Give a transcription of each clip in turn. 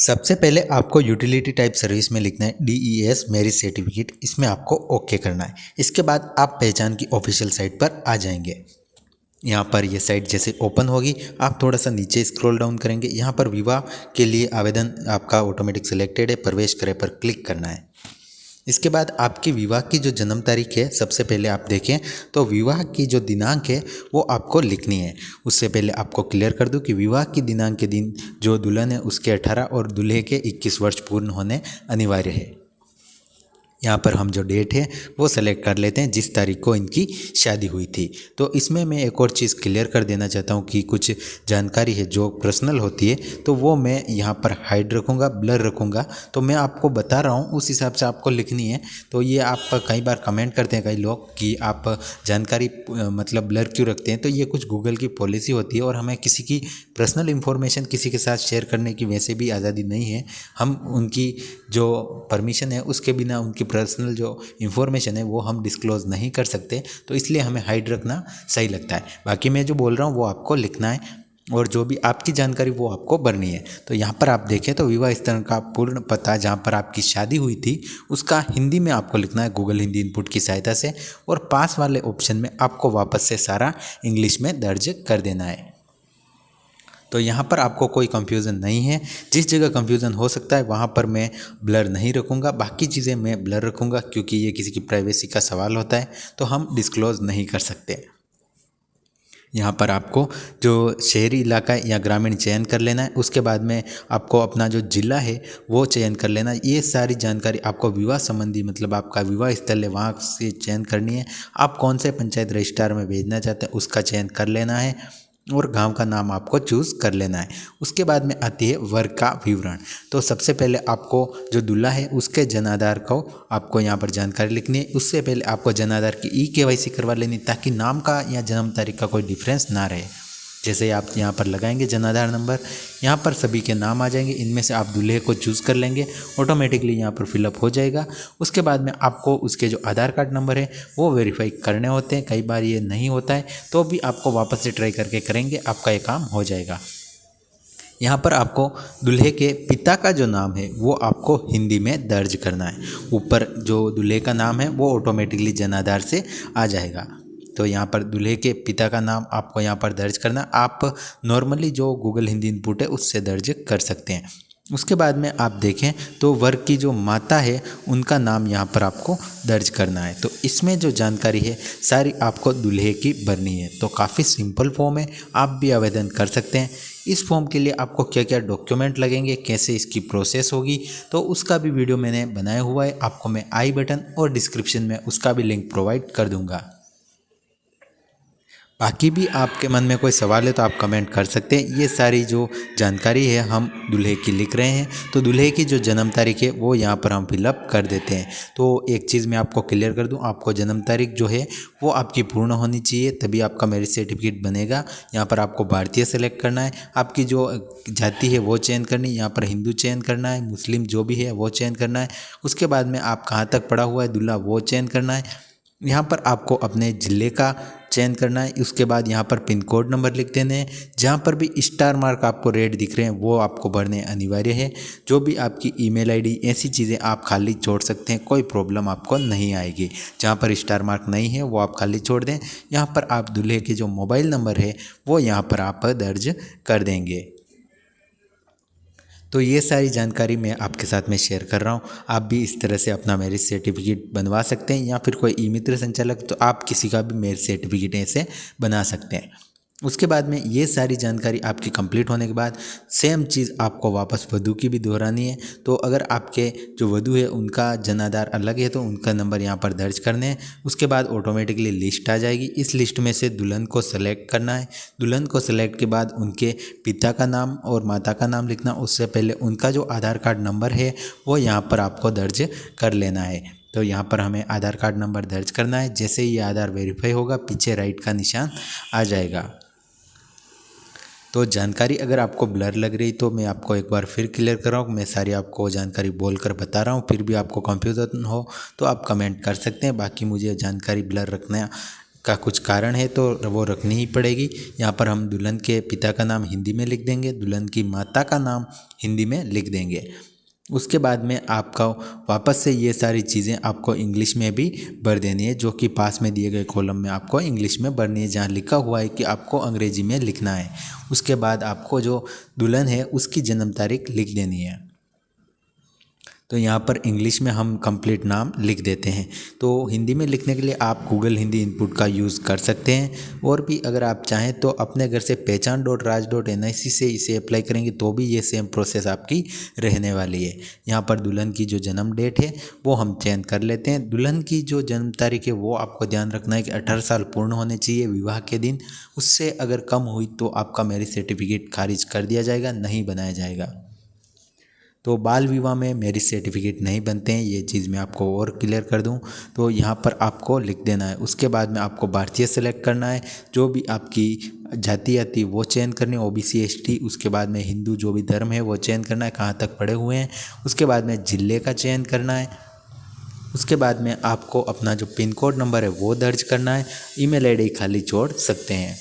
सबसे पहले आपको यूटिलिटी टाइप सर्विस में लिखना है DES मैरिज सर्टिफिकेट। इसमें आपको ओके करना है। इसके बाद आप पहचान की ऑफिशियल साइट पर आ जाएंगे। यहाँ पर ये साइट जैसे ओपन होगी, आप थोड़ा सा नीचे स्क्रॉल डाउन करेंगे। यहाँ पर विवाह के लिए आवेदन आपका ऑटोमेटिक सिलेक्टेड है, प्रवेश करें पर क्लिक करना है। इसके बाद आपकी विवाह की जो जन्म तारीख है, सबसे पहले आप देखें तो विवाह की जो दिनांक है वो आपको लिखनी है। उससे पहले आपको क्लियर कर दूं कि विवाह की दिनांक के दिन जो दुल्हन है उसके 18 और दूल्हे के 21 वर्ष पूर्ण होने अनिवार्य है। यहाँ पर हम जो डेट है वो सेलेक्ट कर लेते हैं जिस तारीख को इनकी शादी हुई थी। तो इसमें मैं एक और चीज़ क्लियर कर देना चाहता हूँ कि कुछ जानकारी है जो पर्सनल होती है तो वो मैं यहाँ पर हाइड रखूँगा, ब्लर रखूँगा। तो मैं आपको बता रहा हूँ उस हिसाब से आपको लिखनी है। तो ये आप कई बार कमेंट करते हैं कई लोग कि आप जानकारी मतलब ब्लर क्यों रखते हैं। तो ये कुछ गूगल की पॉलिसी होती है और हमें किसी की पर्सनल इन्फॉर्मेशन किसी के साथ शेयर करने की वैसे भी आज़ादी नहीं है। हम उनकी जो परमिशन है उसके बिना उनकी पर्सनल जो इन्फॉर्मेशन है वो हम डिस्क्लोज़ नहीं कर सकते। तो इसलिए हमें हाइड रखना सही लगता है। बाकी मैं जो बोल रहा हूँ वो आपको लिखना है और जो भी आपकी जानकारी वो आपको भरनी है। तो यहाँ पर आप देखें तो विवाह स्थल का पूर्ण पता जहाँ पर आपकी शादी हुई थी उसका हिंदी में आपको लिखना है गूगल हिंदी इनपुट की सहायता से, और पास वाले ऑप्शन में आपको वापस से सारा इंग्लिश में दर्ज कर देना है। तो यहाँ पर आपको कोई कंफ्यूजन नहीं है। जिस जगह कंफ्यूजन हो सकता है वहाँ पर मैं ब्लर नहीं रखूँगा, बाकी चीज़ें मैं ब्लर रखूँगा क्योंकि ये किसी की प्राइवेसी का सवाल होता है तो हम डिस्क्लोज़ नहीं कर सकते। यहाँ पर आपको जो शहरी इलाका या ग्रामीण चयन कर लेना है। उसके बाद में आपको अपना जो ज़िला है वो चयन कर लेना है। ये सारी जानकारी आपको विवाह संबंधी मतलब आपका विवाह स्थल है वहाँ से चयन करनी है। आप कौन से पंचायत रजिस्ट्रार में भेजना चाहते हैं उसका चयन कर लेना है और गांव का नाम आपको चूज़ कर लेना है। उसके बाद में आती है वर्ग का विवरण। तो सबसे पहले आपको जो दूल्हा है उसके जनाधार को आपको यहाँ पर जानकारी लिखनी है। उससे पहले आपको जनाधार की KYC करवा लेनी ताकि नाम का या जन्म तारीख का कोई डिफरेंस ना रहे। जैसे आप यहाँ पर लगाएंगे जनाधार नंबर, यहाँ पर सभी के नाम आ जाएंगे। इनमें से आप दूल्हे को चूज़ कर लेंगे, ऑटोमेटिकली यहाँ पर फिलअप हो जाएगा। उसके बाद में आपको उसके जो आधार कार्ड नंबर है वो वेरीफाई करने होते हैं। कई बार ये नहीं होता है तो भी आपको वापस से ट्राई करके करेंगे, आपका ये काम हो जाएगा। यहाँ पर आपको दूल्हे के पिता का जो नाम है वो आपको हिंदी में दर्ज करना है। ऊपर जो दूल्हे का नाम है वो ऑटोमेटिकली जनाधार से आ जाएगा। तो यहाँ पर दूल्हे के पिता का नाम आपको यहाँ पर दर्ज करना। आप नॉर्मली जो गूगल हिंदी इनपुट है उससे दर्ज कर सकते हैं। उसके बाद में आप देखें तो वर की जो माता है उनका नाम यहाँ पर आपको दर्ज करना है। तो इसमें जो जानकारी है सारी आपको दूल्हे की भरनी है। तो काफ़ी सिंपल फॉर्म है, आप भी आवेदन कर सकते हैं। इस फॉर्म के लिए आपको क्या क्या डॉक्यूमेंट लगेंगे, कैसे इसकी प्रोसेस होगी, तो उसका भी वीडियो मैंने बनाया हुआ है। आपको मैं आई बटन और डिस्क्रिप्शन में उसका भी लिंक प्रोवाइड कर दूंगा। बाकी भी आपके मन में कोई सवाल है तो आप कमेंट कर सकते हैं। ये सारी जो जानकारी है हम दूल्हे की लिख रहे हैं। तो दूल्हे की जो जन्म तारीख है वो यहाँ पर हम फिलअप कर देते हैं। तो एक चीज़ मैं आपको क्लियर कर दूं, आपको जन्म तारीख जो है वो आपकी पूर्ण होनी चाहिए तभी आपका मैरिज सर्टिफिकेट बनेगा। यहाँ पर आपको भारतीय सेलेक्ट करना है, आपकी जो जाति है वो चयन करनी है, यहाँ पर हिंदू चयन करना है, मुस्लिम जो भी है वो चयन करना है। उसके बाद में आप कहाँ तक पढ़ा हुआ है दूल्हा वो चयन करना है। यहाँ पर आपको अपने ज़िले का चयन करना है। उसके बाद यहाँ पर पिन कोड नंबर लिख देने हैं। जहाँ पर भी स्टार मार्क आपको रेड दिख रहे हैं वो आपको भरने अनिवार्य है। जो भी आपकी ईमेल आईडी ऐसी चीज़ें आप खाली छोड़ सकते हैं, कोई प्रॉब्लम आपको नहीं आएगी। जहाँ पर स्टार मार्क नहीं है वो आप खाली छोड़ दें। यहाँ पर आप दूल्हे के जो मोबाइल नंबर है वो यहाँ पर आप दर्ज कर देंगे। तो ये सारी जानकारी मैं आपके साथ में शेयर कर रहा हूँ। आप भी इस तरह से अपना मैरिज सर्टिफिकेट बनवा सकते हैं, या फिर कोई ई मित्र संचालक तो आप किसी का भी मैरिज सर्टिफिकेट ऐसे बना सकते हैं। उसके बाद में ये सारी जानकारी आपकी कंप्लीट होने के बाद सेम चीज़ आपको वापस वधू की भी दोहरानी है। तो अगर आपके जो वधू है उनका जनाधार अलग है तो उनका नंबर यहाँ पर दर्ज करने हैं। उसके बाद ऑटोमेटिकली लिस्ट आ जाएगी। इस लिस्ट में से दुल्हन को सेलेक्ट करना है। दुल्हन को सेलेक्ट के बाद उनके पिता का नाम और माता का नाम लिखना। उससे पहले उनका जो आधार कार्ड नंबर है वो यहाँ पर आपको दर्ज कर लेना है। तो यहाँ पर हमें आधार कार्ड नंबर दर्ज करना है। जैसे ही ये आधार वेरीफाई होगा पीछे राइट का निशान आ जाएगा। तो जानकारी अगर आपको ब्लर लग रही तो मैं आपको एक बार फिर क्लियर कर रहा हूँ। मैं सारी आपको जानकारी बोलकर बता रहा हूँ, फिर भी आपको कंफ्यूजन हो तो आप कमेंट कर सकते हैं। बाकी मुझे जानकारी ब्लर रखना का कुछ कारण है तो वो रखनी ही पड़ेगी। यहाँ पर हम दुल्हन के पिता का नाम हिंदी में लिख देंगे, दुल्हन की माता का नाम हिंदी में लिख देंगे। उसके बाद में आपका वापस से ये सारी चीज़ें आपको इंग्लिश में भी भर देनी है, जो कि पास में दिए गए कॉलम में आपको इंग्लिश में भरनी है, जहाँ लिखा हुआ है कि आपको अंग्रेजी में लिखना है। उसके बाद आपको जो दुल्हन है उसकी जन्म तारीख लिख देनी है। तो यहाँ पर इंग्लिश में हम कंप्लीट नाम लिख देते हैं। तो हिंदी में लिखने के लिए आप गूगल हिंदी इनपुट का यूज़ कर सकते हैं, और भी अगर आप चाहें तो अपने घर से pehchan.raj.nic से इसे अप्लाई करेंगे तो भी ये सेम प्रोसेस आपकी रहने वाली है। यहाँ पर दुल्हन की जो जन्म डेट है वो हम चेंज कर लेते हैं। दुल्हन की जो जन्म तारीख है वो आपको ध्यान रखना है कि 18 साल पूर्ण होने चाहिए विवाह के दिन। उससे अगर कम हुई तो आपका मैरिज सर्टिफिकेट खारिज कर दिया जाएगा, नहीं बनाया जाएगा। तो बाल विवाह में मैरिज सर्टिफिकेट नहीं बनते हैं, ये चीज़ मैं आपको और क्लियर कर दूं। तो यहाँ पर आपको लिख देना है। उसके बाद में आपको भारतीय सेलेक्ट करना है, जो भी आपकी जाति आती वो चयन करनी है, OBC ST। उसके बाद में हिंदू जो भी धर्म है वो चयन करना है, कहाँ तक पढ़े हुए हैं। उसके बाद में ज़िले का चयन करना है। उसके बाद में आपको अपना जो पिन कोड नंबर है वो दर्ज करना है। ईमेल ID खाली छोड़ सकते हैं।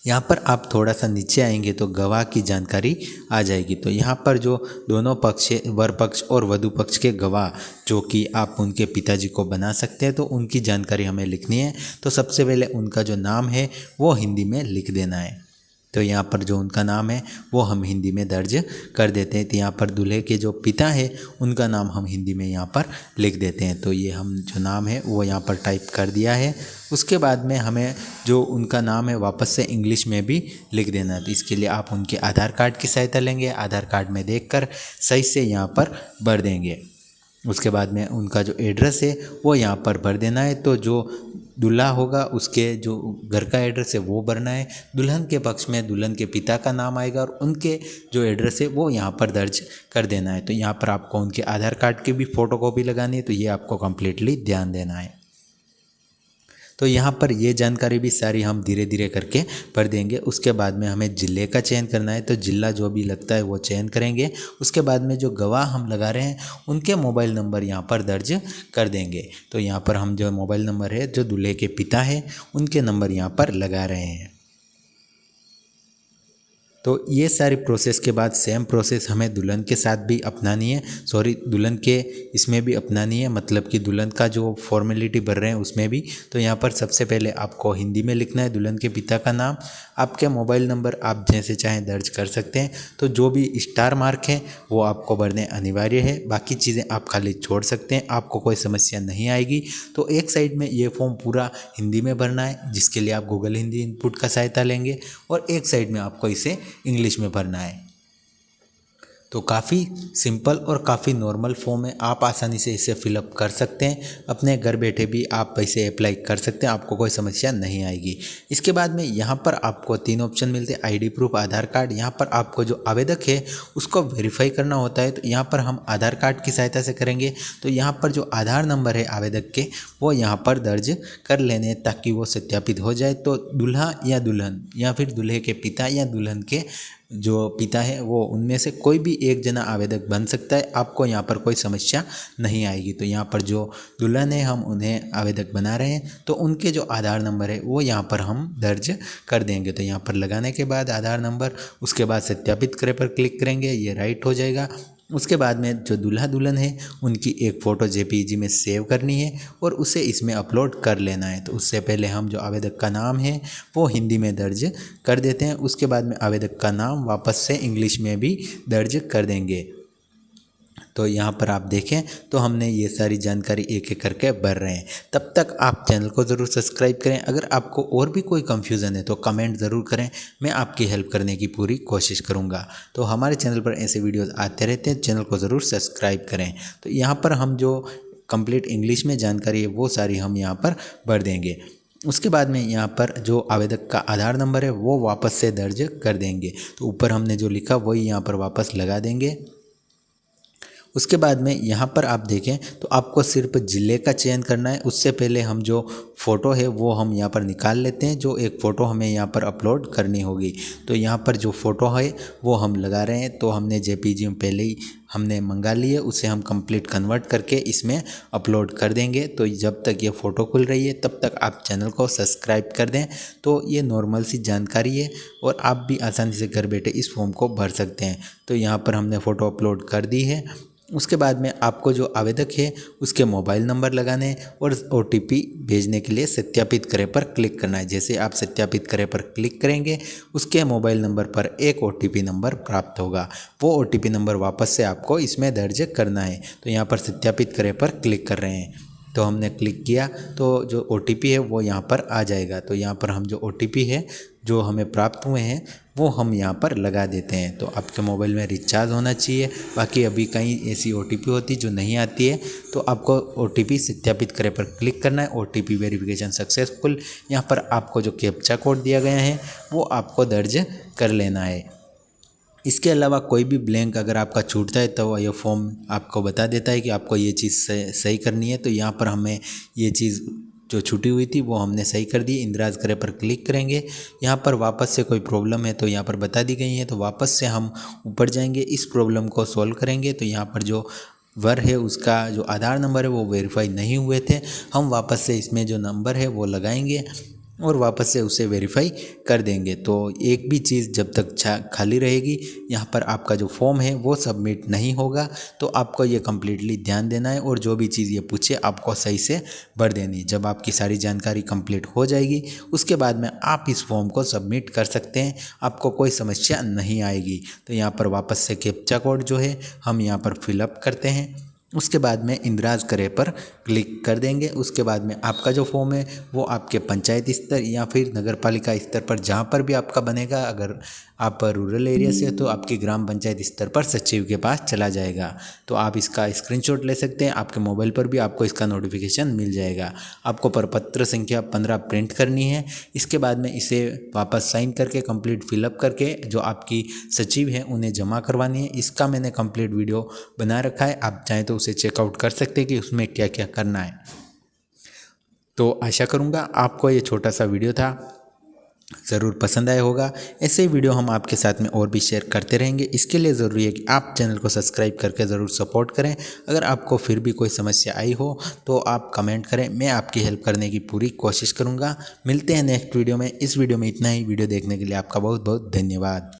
यहाँ पर आप थोड़ा सा नीचे आएंगे तो गवाह की जानकारी आ जाएगी। तो यहाँ पर जो दोनों पक्ष वर पक्ष और वधु पक्ष के गवाह, जो कि आप उनके पिताजी को बना सकते हैं, तो उनकी जानकारी हमें लिखनी है। तो सबसे पहले उनका जो नाम है वो हिंदी में लिख देना है। तो यहाँ पर जो उनका नाम है वो हम हिंदी में दर्ज कर देते हैं। तो यहाँ पर दूल्हे के जो पिता है उनका नाम हम हिंदी में यहाँ पर लिख देते हैं। तो ये हम जो नाम है वो यहाँ पर टाइप कर दिया है। उसके बाद में हमें जो उनका नाम है वापस से इंग्लिश में भी लिख देना है। तो इसके लिए आप उनके आधार कार्ड की सहायता लेंगे, आधार कार्ड में देखकर सही से यहाँ पर भर देंगे। उसके बाद में उनका जो एड्रेस है वो यहाँ पर भर देना है। तो जो दूल्हा होगा उसके जो घर का एड्रेस है वो भरना है। दुल्हन के पक्ष में दुल्हन के पिता का नाम आएगा और उनके जो एड्रेस है वो यहाँ पर दर्ज कर देना है। तो यहाँ पर आपको उनके आधार कार्ड की भी फ़ोटोकॉपी लगानी है। तो ये आपको कम्प्लीटली ध्यान देना है। तो यहाँ पर ये जानकारी भी सारी हम धीरे धीरे करके भर देंगे। उसके बाद में हमें ज़िले का चयन करना है। तो ज़िला जो भी लगता है वो चयन करेंगे। उसके बाद में जो गवाह हम लगा रहे हैं उनके मोबाइल नंबर यहाँ पर दर्ज कर देंगे। तो यहाँ पर हम जो मोबाइल नंबर है जो दूल्हे के पिता है उनके नंबर यहाँ पर लगा रहे हैं। तो ये सारी प्रोसेस के बाद सेम प्रोसेस हमें दुल्हन के साथ भी अपनानी है, दुल्हन के इसमें भी अपनानी है, मतलब कि दुल्हन का जो फॉर्मेलिटी भर रहे हैं उसमें भी। तो यहाँ पर सबसे पहले आपको हिंदी में लिखना है दुल्हन के पिता का नाम, आपके मोबाइल नंबर आप जैसे चाहें दर्ज कर सकते हैं। तो जो भी स्टार मार्क है वो आपको भरने अनिवार्य है, बाकी चीज़ें आप खाली छोड़ सकते हैं, आपको कोई समस्या नहीं आएगी। तो एक साइड में ये फॉर्म पूरा हिंदी में भरना है, जिसके लिए आप गूगल हिंदी इनपुट का सहायता लेंगे, और एक साइड में आपको इसे इंग्लिश में भरना है। तो काफ़ी सिंपल और काफ़ी नॉर्मल फॉर्म है, आप आसानी से इसे फिलअप कर सकते हैं। अपने घर बैठे भी आप इसे अप्लाई कर सकते हैं, आपको कोई समस्या नहीं आएगी। इसके बाद में यहाँ पर आपको 3 ऑप्शन मिलते हैं, ID प्रूफ, आधार कार्ड। यहाँ पर आपको जो आवेदक है उसको वेरीफाई करना होता है। तो यहाँ पर हम आधार कार्ड की सहायता से करेंगे। तो यहाँ पर जो आधार नंबर है आवेदक के वो यहाँ पर दर्ज कर लेने, ताकि वो सत्यापित हो जाए। तो दूल्हा या दुल्हन या फिर दूल्हे के पिता या दुल्हन के जो पिता है वो उनमें से कोई भी एक जना आवेदक बन सकता है, आपको यहाँ पर कोई समस्या नहीं आएगी। तो यहाँ पर जो दुल्हन है हम उन्हें आवेदक बना रहे हैं, तो उनके जो आधार नंबर है वो यहाँ पर हम दर्ज कर देंगे। तो यहाँ पर लगाने के बाद आधार नंबर, उसके बाद सत्यापित करे पर क्लिक करेंगे, ये राइट हो जाएगा। उसके बाद में जो दूल्हा दुल्हन है उनकी एक फ़ोटो JPG में सेव करनी है और उसे इसमें अपलोड कर लेना है। तो उससे पहले हम जो आवेदक का नाम है वो हिंदी में दर्ज कर देते हैं। उसके बाद में आवेदक का नाम वापस से इंग्लिश में भी दर्ज कर देंगे। तो यहाँ पर आप देखें तो हमने ये सारी जानकारी एक एक करके भर रहे हैं। तब तक आप चैनल को ज़रूर सब्सक्राइब करें। अगर आपको और भी कोई कन्फ्यूज़न है तो कमेंट ज़रूर करें, मैं आपकी हेल्प करने की पूरी कोशिश करूँगा। तो हमारे चैनल पर ऐसे वीडियोज़ आते रहते हैं, चैनल को ज़रूर सब्सक्राइब करें। तो यहाँ पर हम जो कंप्लीट इंग्लिश में जानकारी है वो सारी हम यहाँ पर भर देंगे। उसके बाद में यहाँ पर जो आवेदक का आधार नंबर है वो वापस से दर्ज कर देंगे। तो ऊपर हमने जो लिखा वही यहाँ पर वापस लगा देंगे। उसके बाद में यहाँ पर आप देखें तो आपको सिर्फ ज़िले का चयन करना है। उससे पहले हम जो फ़ोटो है वो हम यहाँ पर निकाल लेते हैं, जो एक फ़ोटो हमें यहाँ पर अपलोड करनी होगी। तो यहाँ पर जो फ़ोटो है वो हम लगा रहे हैं। तो हमने JPG में पहले ही हमने मंगा ली है उसे हम कंप्लीट कन्वर्ट करके इसमें अपलोड कर देंगे। तो जब तक ये फ़ोटो खुल रही है तब तक आप चैनल को सब्सक्राइब कर दें। तो ये नॉर्मल सी जानकारी है और आप भी आसानी से घर बैठे इस फॉर्म को भर सकते हैं। तो यहाँ पर हमने फ़ोटो अपलोड कर दी है। उसके बाद में आपको जो आवेदक है उसके मोबाइल नंबर लगाने और OTP भेजने के लिए सत्यापित करें पर क्लिक करना है। जैसे आप सत्यापित करें पर क्लिक करेंगे उसके मोबाइल नंबर पर एक OTP नंबर प्राप्त होगा। वो OTP नंबर वापस से आपको इसमें दर्ज करना है। तो यहाँ पर सत्यापित करें पर क्लिक कर रहे हैं। तो हमने क्लिक किया तो जो OTP है वो यहाँ पर आ जाएगा। तो यहाँ पर हम जो OTP है जो हमें प्राप्त हुए हैं वो हम यहाँ पर लगा देते हैं। तो आपके मोबाइल में रिचार्ज होना चाहिए। बाकी अभी कहीं ऐसी OTP होती जो नहीं आती है तो आपको OTP सत्यापित करें पर क्लिक करना है। OTP verification successful. यहाँ पर आपको जो कैप्चा कोड दिया गया है वो आपको दर्ज कर लेना है। इसके अलावा कोई भी ब्लैंक अगर आपका छूटता है तो ये फॉर्म आपको बता देता है कि आपको ये चीज़ सही करनी है। तो यहाँ पर हमें ये चीज़ जो छूटी हुई थी वो हमने सही कर दी। इंद्राज करे पर क्लिक करेंगे। यहाँ पर वापस से कोई प्रॉब्लम है तो यहाँ पर बता दी गई है। तो वापस से हम ऊपर जाएंगे, इस प्रॉब्लम को सॉल्व करेंगे। तो यहाँ पर जो वर है उसका जो आधार नंबर है वो वेरीफाई नहीं हुए थे। हम वापस से इसमें जो नंबर है वो लगाएंगे और वापस से उसे वेरीफाई कर देंगे। तो एक भी चीज़ जब तक खाली रहेगी यहाँ पर आपका जो फॉर्म है वो सबमिट नहीं होगा। तो आपको ये कम्प्लीटली ध्यान देना है और जो भी चीज़ ये पूछे आपको सही से भर देनी है। जब आपकी सारी जानकारी कंप्लीट हो जाएगी उसके बाद में आप इस फॉर्म को सबमिट कर सकते हैं, आपको कोई समस्या नहीं आएगी। तो यहाँ पर वापस से कैप्चा कोड जो है हम यहाँ पर फिलअप करते हैं। उसके बाद में इंद्राज करे पर क्लिक कर देंगे। उसके बाद में आपका जो फॉर्म है वो आपके पंचायत स्तर या फिर नगर पालिका स्तर पर जहाँ पर भी आपका बनेगा, अगर आप रूरल एरिया से तो आपकी ग्राम पंचायत स्तर पर सचिव के पास चला जाएगा। तो आप इसका स्क्रीनशॉट ले सकते हैं। आपके मोबाइल पर भी आपको इसका नोटिफिकेशन मिल जाएगा। आपको प्रपत्र संख्या 15 प्रिंट करनी है। इसके बाद में इसे वापस साइन करके कंप्लीट फिलअप करके जो आपकी सचिव हैं उन्हें जमा करवानी है। इसका मैंने कंप्लीट वीडियो बना रखा है, आप चाहें तो उसे चेकआउट कर सकते हैं कि उसमें क्या क्या करना है। तो आशा करूँगा आपको ये छोटा सा वीडियो था ज़रूर पसंद आया होगा। ऐसे ही वीडियो हम आपके साथ में और भी शेयर करते रहेंगे। इसके लिए ज़रूरी है कि आप चैनल को सब्सक्राइब करके ज़रूर सपोर्ट करें। अगर आपको फिर भी कोई समस्या आई हो तो आप कमेंट करें, मैं आपकी हेल्प करने की पूरी कोशिश करूँगा। मिलते हैं नेक्स्ट वीडियो में। इस वीडियो में इतना ही। वीडियो देखने के लिए आपका बहुत बहुत धन्यवाद।